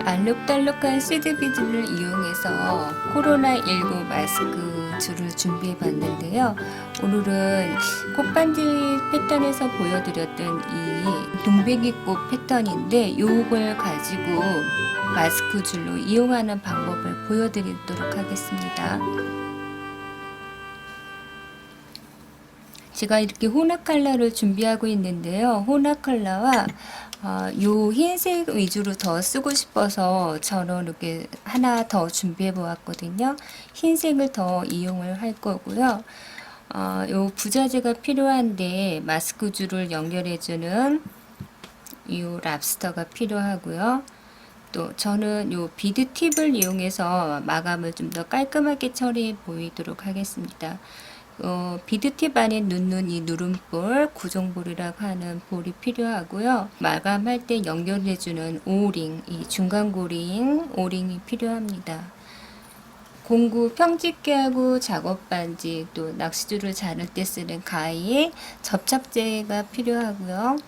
알록달록한 시드비드를 이용해서 코로나19 마스크 줄을 준비해 봤는데요. 오늘은 꽃반지 패턴에서 보여드렸던 이 동백이꽃 패턴인데 이걸 가지고 마스크 줄로 이용하는 방법을 보여드리도록 하겠습니다. 제가 이렇게 혼합 컬러를 준비하고 있는데요. 혼합 컬러와 요 흰색 위주로 더 쓰고 싶어서 저는 이렇게 하나 더 준비해 보았거든요. 흰색을 더 이용을 할 거고요. 요 부자재가 필요한데 마스크 줄을 연결해 주는 요 랍스터가 필요하고요. 또 저는 요 비드 팁을 이용해서 마감을 좀 더 깔끔하게 처리해 보이도록 하겠습니다. 비드팁 안에 넣는 이 누름볼, 구종볼이라고 하는 볼이 필요하고요. 마감할 때 연결해주는 오링, 이 중간 고링, 오링이 필요합니다. 공구 평집게하고 작업반지, 또 낚시줄을 자를 때 쓰는 가위, 접착제가 필요하고요.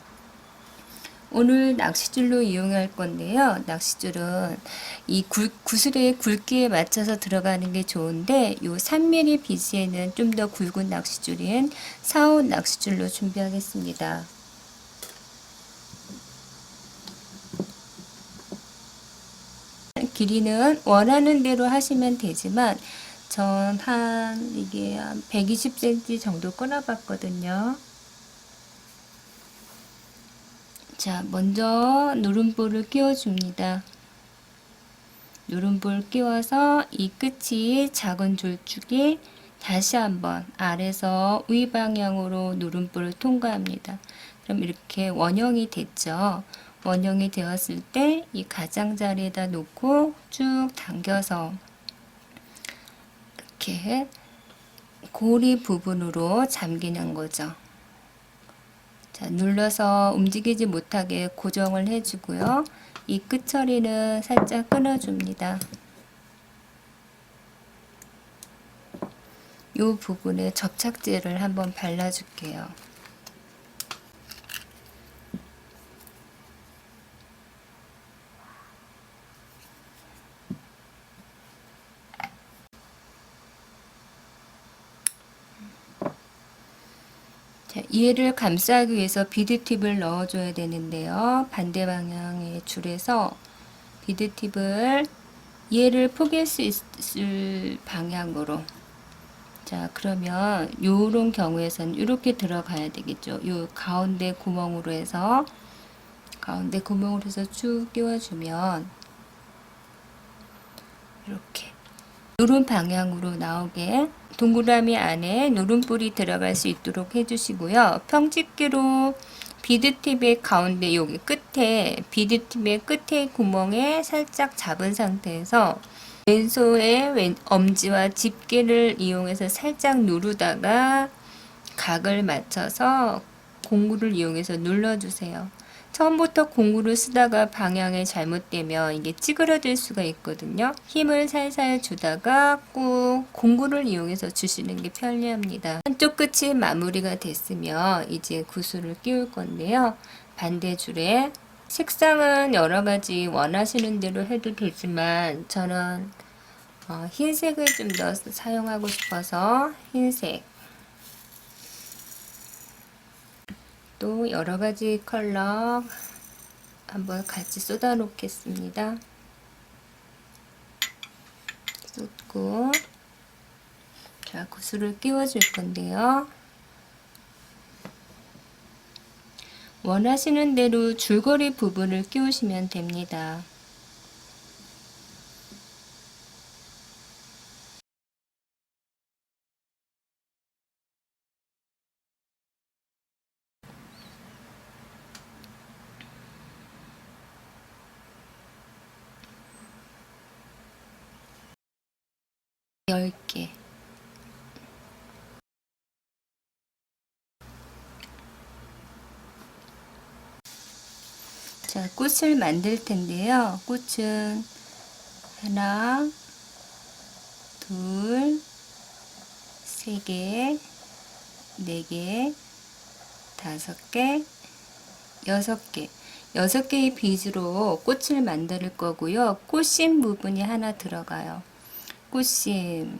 오늘 낚시줄로 이용할 건데요. 낚시줄은 이 구슬의 굵기에 맞춰서 들어가는 게 좋은데 요 3mm 비즈에는 좀 더 굵은 낚시줄인 4호 낚시줄로 준비하겠습니다. 길이는 원하는 대로 하시면 되지만 전 이게 한 120cm 정도 끊어봤거든요. 자, 먼저 누름볼을 끼워줍니다. 누름볼 끼워서 이 끝이 작은 줄쭉이 다시 한번 아래서 위 방향으로 누름볼을 통과합니다. 그럼 이렇게 원형이 됐죠. 원형이 되었을 때 이 가장자리에다 놓고 쭉 당겨서 이렇게 고리 부분으로 잠기는 거죠. 자, 눌러서 움직이지 못하게 고정을 해주고요. 이 끝처리는 살짝 끊어줍니다. 이 부분에 접착제를 한번 발라줄게요. 자, 얘를 감싸기 위해서 비드팁을 넣어줘야 되는데요. 반대 방향의 줄에서 비드팁을 얘를 포개할 수 있을 방향으로. 자, 그러면 요런 경우에서는 이렇게 들어가야 되겠죠. 요 가운데 구멍으로 해서 쭉 끼워주면 이렇게 요런 방향으로 나오게 동그라미 안에 누름볼이 들어갈 수 있도록 해주시고요. 평집기로 비드팁의 가운데 여기 끝에 비드팁의 끝에 구멍에 살짝 잡은 상태에서 왼손의 엄지와 집게를 이용해서 살짝 누르다가 각을 맞춰서 공구를 이용해서 눌러주세요. 처음부터 공구를 쓰다가 방향이 잘못되면 이게 찌그러질 수가 있거든요. 힘을 살살 주다가 꾹 공구를 이용해서 주시는 게 편리합니다. 한쪽 끝이 마무리가 됐으면 이제 구슬을 끼울 건데요. 반대줄에 색상은 여러가지 원하시는 대로 해도 되지만 저는 흰색을 좀 더 사용하고 싶어서 흰색, 또 여러가지 컬러 한번 같이 쏟아 놓겠습니다. 쏟고, 자, 구슬을 끼워 줄 건데요. 원하시는 대로 줄거리 부분을 끼우시면 됩니다. 열 개. 자, 꽃을 만들 텐데요. 꽃은 하나, 둘, 세 개, 네 개, 다섯 개, 여섯 개. 6개의 비즈로 꽃을 만들 거고요. 꽃심 부분이 하나 들어가요. 꽃심.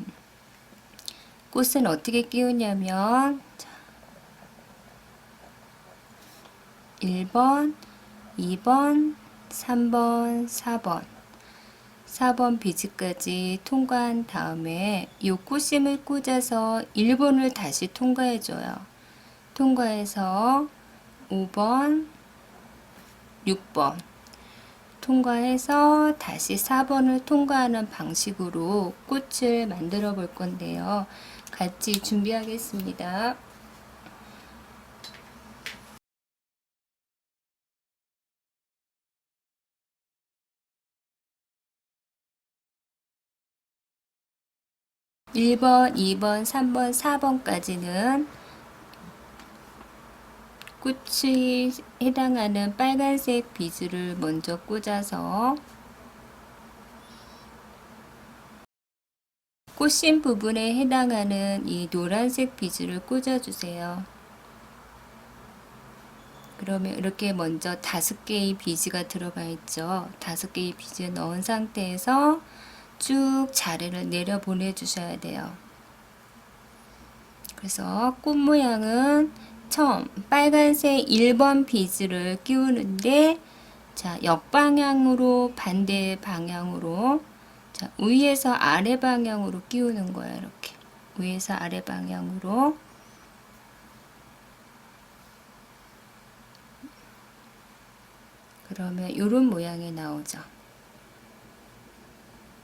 꽃은 어떻게 끼우냐면 1번, 2번, 3번, 4번 4번 비즈까지 통과한 다음에 이 꽃심을 꽂아서 1번을 다시 통과해줘요. 통과해서 5번, 6번 통과해서 다시 4번을 통과하는 방식으로 꽃을 만들어 볼 건데요. 같이 준비하겠습니다. 1번, 2번, 3번, 4번까지는 꽃이 해당하는 빨간색 비즈를 먼저 꽂아서 꽃심 부분에 해당하는 이 노란색 비즈를 꽂아주세요. 그러면 이렇게 먼저 5개의 비즈가 들어가 있죠. 5개의 비즈 넣은 상태에서 쭉 자리를 내려 보내주셔야 돼요. 그래서 꽃 모양은 처음 빨간색 1번 비즈를 끼우는데 자, 역방향으로 반대 방향으로 자, 위에서 아래 방향으로 끼우는 거예요. 이렇게 위에서 아래 방향으로 그러면 이런 모양이 나오죠.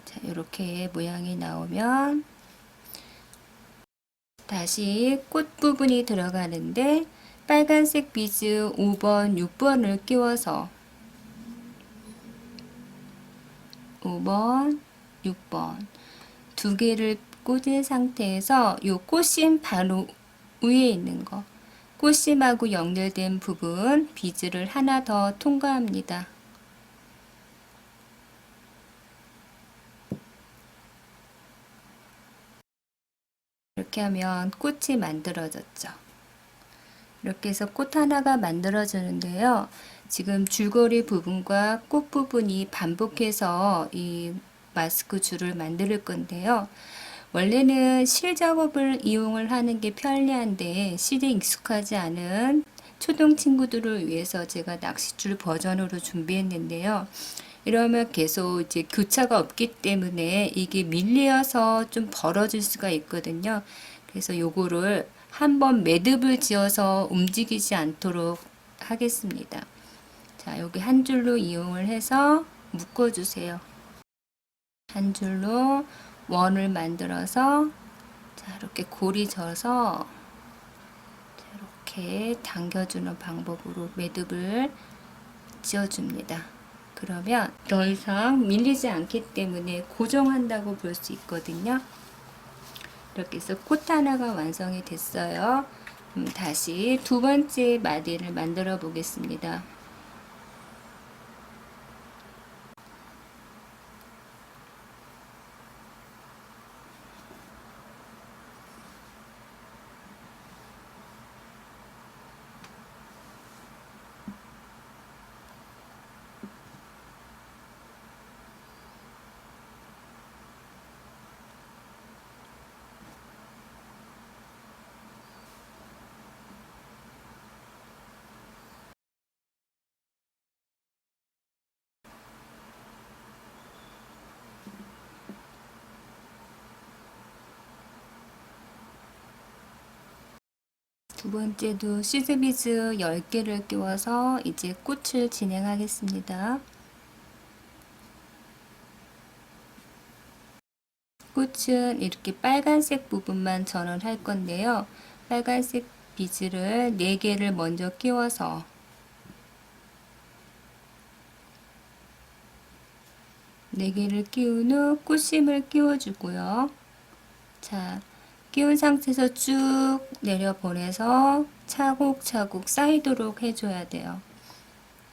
자, 이렇게 모양이 나오면 다시 꽃 부분이 들어가는데 빨간색 비즈 5번, 6번을 끼워서 5번, 6번 두 개를 꽂은 상태에서 이 꽃심 바로 위에 있는 거 꽃심하고 연결된 부분 비즈를 하나 더 통과합니다. 이렇게 하면 꽃이 만들어졌죠. 이렇게 해서 꽃 하나가 만들어지는데요. 지금 줄거리 부분과 꽃 부분이 반복해서 이 마스크 줄을 만들 건데요. 원래는 실 작업을 이용을 하는 게 편리한데 실에 익숙하지 않은 초등 친구들을 위해서 제가 낚싯줄 버전으로 준비했는데요. 이러면 계속 이제 교차가 없기 때문에 이게 밀려서 좀 벌어질 수가 있거든요. 그래서 요거를 한번 매듭을 지어서 움직이지 않도록 하겠습니다. 자, 여기 한 줄로 이용을 해서 묶어주세요. 한 줄로 원을 만들어서 자, 이렇게 골이 져서 이렇게 당겨주는 방법으로 매듭을 지어줍니다. 그러면 더 이상 밀리지 않기 때문에 고정한다고 볼 수 있거든요. 이렇게 해서 꽃 하나가 완성이 됐어요. 다시 두 번째 마디를 만들어 보겠습니다. 두 번째도 시드비즈 10개를 끼워서 이제 꽃을 진행하겠습니다. 꽃은 이렇게 빨간색 부분만 전원할 건데요. 빨간색 비즈를 4개를 먼저 끼워서 4개를 끼운 후 꽃심을 끼워주고요. 자, 끼운 상태에서 쭉 내려보내서 차곡차곡 쌓이도록 해줘야 돼요.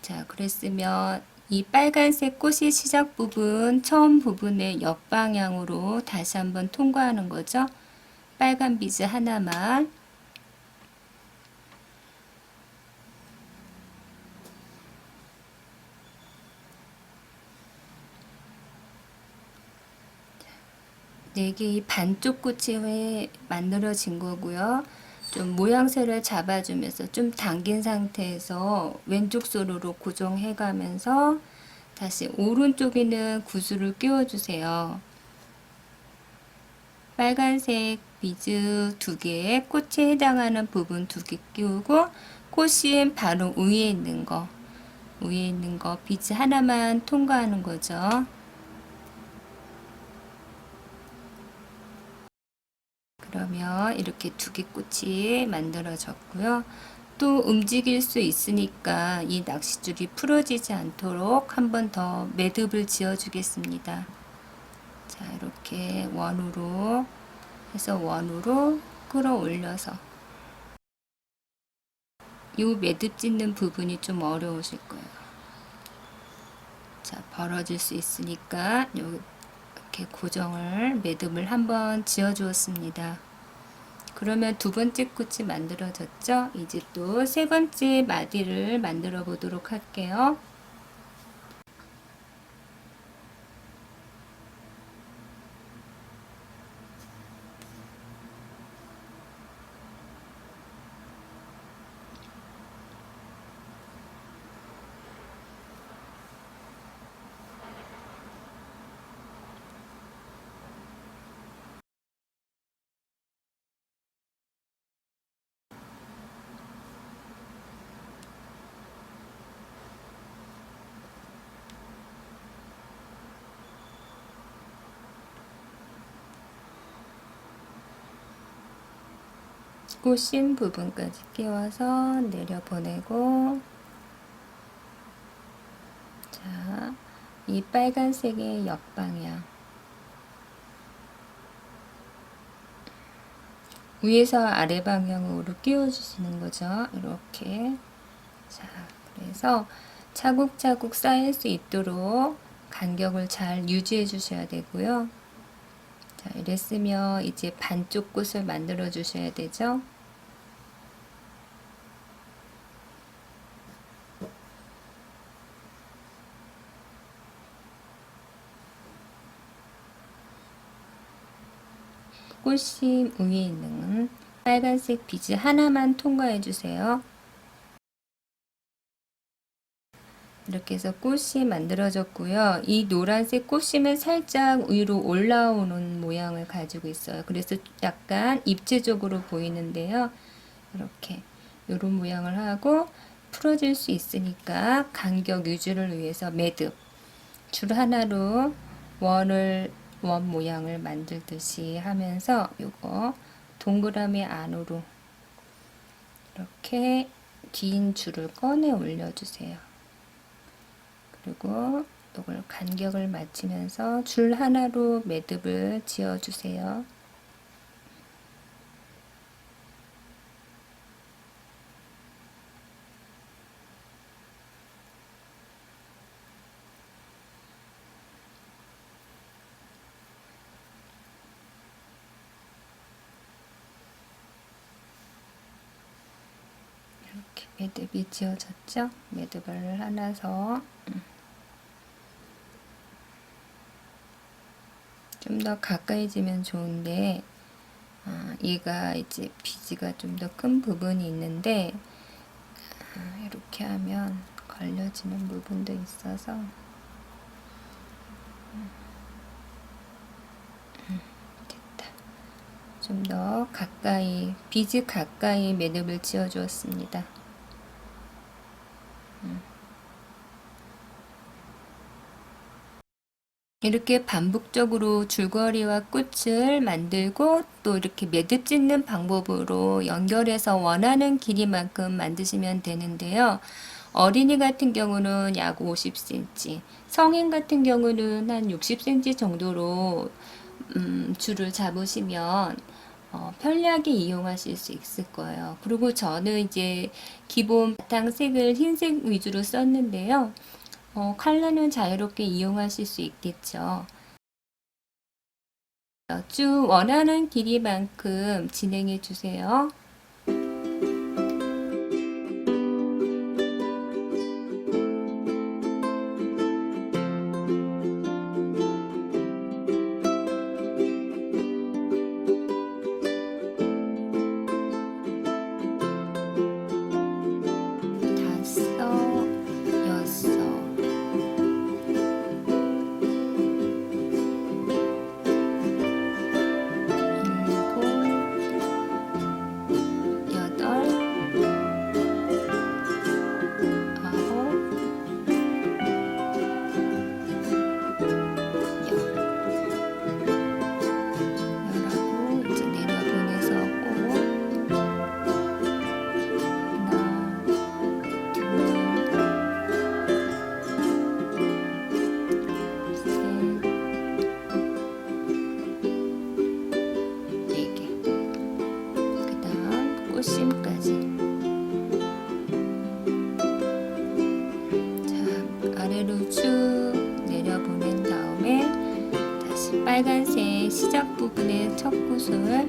자, 그랬으면 이 빨간색 꽃의 시작 부분, 처음 부분의 역방향으로 다시 한번 통과하는 거죠. 빨간 비즈 하나만 4개의 반쪽 꽃이 만들어진 거고요. 좀 모양새를 잡아주면서 좀 당긴 상태에서 왼쪽 손으로 고정해 가면서 다시 오른쪽에는 구슬을 끼워주세요. 빨간색 비즈 2개에 꽃에 해당하는 부분 2개 끼우고 꽃심 바로 위에 있는 거 비즈 하나만 통과하는 거죠. 그러면 이렇게 2개 꽃이 만들어졌고요. 또 움직일 수 있으니까 이 낚싯줄이 풀어지지 않도록 한 번 더 매듭을 지어 주겠습니다. 자, 이렇게 원으로 해서 원으로 끌어올려서 이 매듭 짓는 부분이 좀 어려우실 거예요. 자, 벌어질 수 있으니까 이렇게 고정을 매듭을 한번 지어 주었습니다. 그러면 2번째 꽃이 만들어졌죠? 이제 또 3번째 마디를 만들어 보도록 할게요. 꽃신 부분까지 끼워서 내려보내고, 자, 이 빨간색의 옆방향 위에서 아래 방향으로 끼워주시는 거죠. 이렇게. 자, 그래서 차곡차곡 쌓일 수 있도록 간격을 잘 유지해 주셔야 되고요. 자, 이랬으면 이제 반쪽 꽃을 만들어 주셔야 되죠. 꽃심 위에 있는 빨간색 비즈 하나만 통과해 주세요. 이렇게 해서 꽃이 만들어졌고요. 이 노란색 꽃심은 살짝 위로 올라오는 모양을 가지고 있어요. 그래서 약간 입체적으로 보이는데요. 이렇게 이런 모양을 하고 풀어질 수 있으니까 간격 유지를 위해서 매듭 줄 하나로 원 모양을 만들듯이 하면서 요거 동그라미 안으로 이렇게 긴 줄을 꺼내 올려주세요. 그리고 이걸 간격을 맞추면서 줄 하나로 매듭을 지어주세요. 이렇게 매듭이 지어졌죠? 매듭을 하나서 좀 더 가까이지면 좋은데 얘가 이제 비즈가 좀 더 큰 부분이 있는데 이렇게 하면 걸려지는 부분도 있어서 됐다. 좀 더 가까이 비즈 가까이 매듭을 지어 주었습니다. 이렇게 반복적으로 줄거리와 꽃을 만들고 또 이렇게 매듭 짓는 방법으로 연결해서 원하는 길이만큼 만드시면 되는데요. 어린이 같은 경우는 약 50cm, 성인 같은 경우는 한 60cm 정도로 줄을 잡으시면 편리하게 이용하실 수 있을 거예요. 그리고 저는 이제 기본 바탕색을 흰색 위주로 썼는데요. 컬러는 자유롭게 이용하실 수 있겠죠. 쭉 원하는 길이만큼 진행해 주세요. 빨간색 시작 부분의 첫 구슬,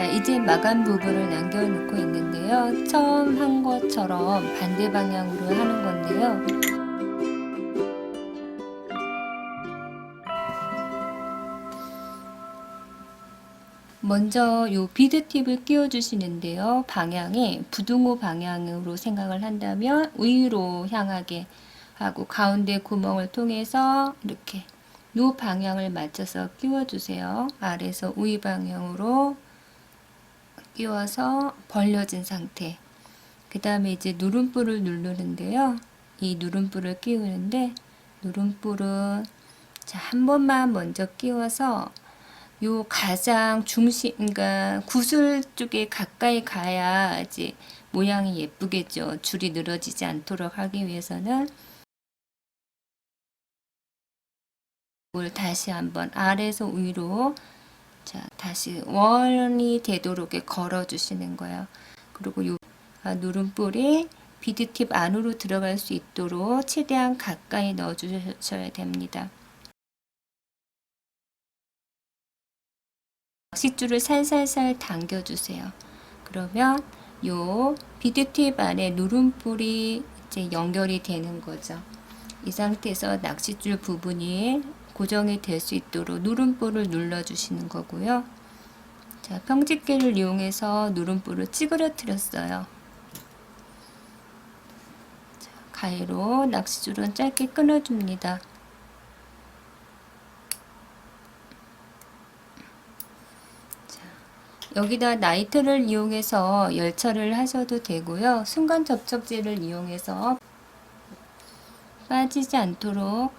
자, 이제 마감 부분을 남겨놓고 있는데요. 처음 한 것처럼 반대 방향으로 하는 건데요. 먼저 요 비드 팁을 끼워 주시는데요. 방향이 부등호 방향으로 생각을 한다면 위로 향하게 하고 가운데 구멍을 통해서 이렇게 요 방향을 맞춰서 끼워 주세요. 아래에서 위 방향으로 끼워서 벌려진 상태. 그 다음에 이제 누름뿔을 누르는데요. 이 누름뿔을 끼우는데 누름뿔은 자, 한 번만 먼저 끼워서 요 가장 중심, 그러니까 구슬 쪽에 가까이 가야지 모양이 예쁘겠죠. 줄이 늘어지지 않도록 하기 위해서는 이걸 다시 한번 아래에서 위로 자, 다시 원이 되도록 걸어 주시는 거예요. 그리고 요 누름뿔이 비드팁 안으로 들어갈 수 있도록 최대한 가까이 넣어 주셔야 됩니다. 낚싯줄을 살살살 당겨 주세요. 그러면 요 비드팁 안에 누름뿔이 이제 연결이 되는 거죠. 이 상태에서 낚싯줄 부분이 고정이 될 수 있도록 누름뿔을 눌러 주시는 거고요. 자, 평집게를 이용해서 누름뿔을 찌그러뜨렸어요. 자, 가위로 낚싯줄은 짧게 끊어줍니다. 여기다 나이트를 이용해서 열처를 하셔도 되고요. 순간 접촉제를 이용해서 빠지지 않도록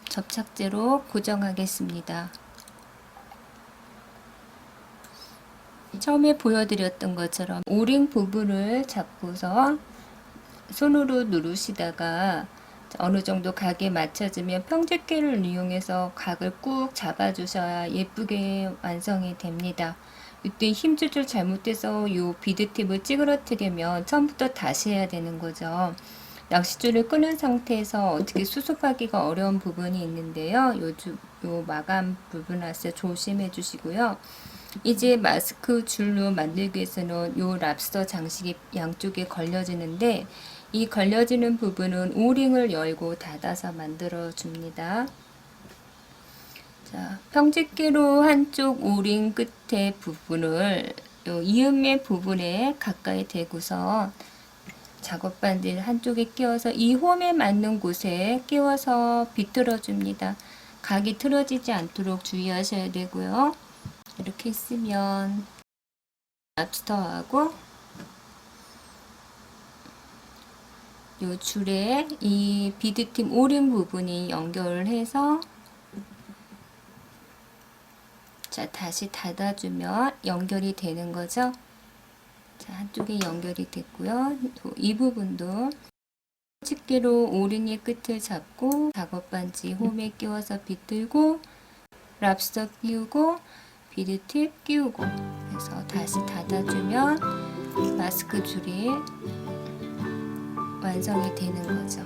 접착제로 고정하겠습니다. 처음에 보여드렸던 것처럼 오링 부분을 잡고서 손으로 누르시다가 어느 정도 각에 맞춰지면 평집게를 이용해서 각을 꾹 잡아주셔야 예쁘게 완성이 됩니다. 이때 힘 조절 잘못돼서 이 비드팁을 찌그러뜨리면 처음부터 다시 해야 되는 거죠. 낚싯줄을 끄는 상태에서 어떻게 수습하기가 어려운 부분이 있는데요. 요 마감 부분에서 조심해 주시고요. 이제 마스크 줄로 만들기 위해서는 요 랍스터 장식이 양쪽에 걸려지는데 이 걸려지는 부분은 오링을 열고 닫아서 만들어 줍니다. 자, 평집게로 한쪽 오링 끝에 부분을 요 이음매 부분에 가까이 대고서 작업 반지를 한쪽에 끼워서 이 홈에 맞는 곳에 끼워서 비틀어 줍니다. 각이 틀어지지 않도록 주의하셔야 되고요. 이렇게 했으면 랍스터하고 요 줄에 이 비드팀 오링 부분이 연결을 해서 자 다시 닫아주면 연결이 되는 거죠. 자 한쪽에 연결이 됐고요. 또 이 부분도 집게로 오링의 끝을 잡고 작업 반지 홈에 끼워서 비틀고 랍스터 끼우고 비드팁 끼우고 해서 다시 닫아주면 마스크 줄이 완성이 되는 거죠.